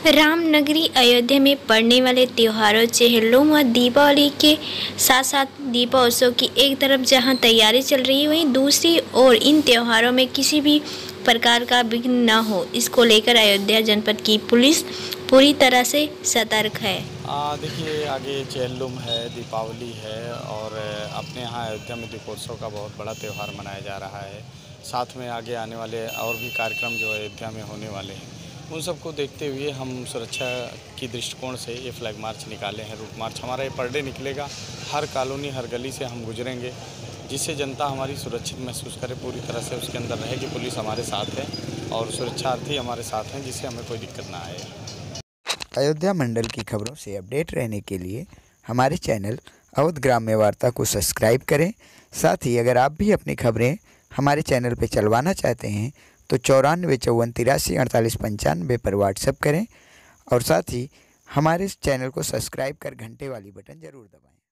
रामनगरी अयोध्या में पड़ने वाले त्योहारों चेहल्लुम व दीपावली के साथ साथ दीपोत्सव की एक तरफ जहां तैयारी चल रही है, वहीं दूसरी ओर इन त्योहारों में किसी भी प्रकार का विघ्न न हो, इसको लेकर अयोध्या जनपद की पुलिस पूरी तरह से सतर्क है। देखिए, आगे चेहल्लुम है, दीपावली है और अपने यहाँ अयोध्या में दीपोत्सव का बहुत बड़ा त्यौहार मनाया जा रहा है। साथ में आगे आने वाले और भी कार्यक्रम जो अयोध्या में होने वाले हैं, उन सबको देखते हुए हम सुरक्षा की दृष्टिकोण से ये फ्लैग मार्च निकाले हैं। रूट मार्च हमारा ये पर डे निकलेगा, हर कॉलोनी हर गली से हम गुजरेंगे, जिससे जनता हमारी सुरक्षित महसूस करे, पूरी तरह से उसके अंदर रहे कि पुलिस हमारे साथ है और सुरक्षार्थी हमारे साथ हैं, जिससे हमें कोई दिक्कत ना आए। अयोध्या मंडल की खबरों से अपडेट रहने के लिए हमारे चैनल अवध ग्राम्य वार्ता को सब्सक्राइब करें। साथ ही अगर आप भी अपनी खबरें हमारे चैनल पर चलवाना चाहते हैं तो 9454834895 पर व्हाट्सएप करें और साथ ही हमारे चैनल को सब्सक्राइब कर घंटे वाली बटन ज़रूर दबाएं।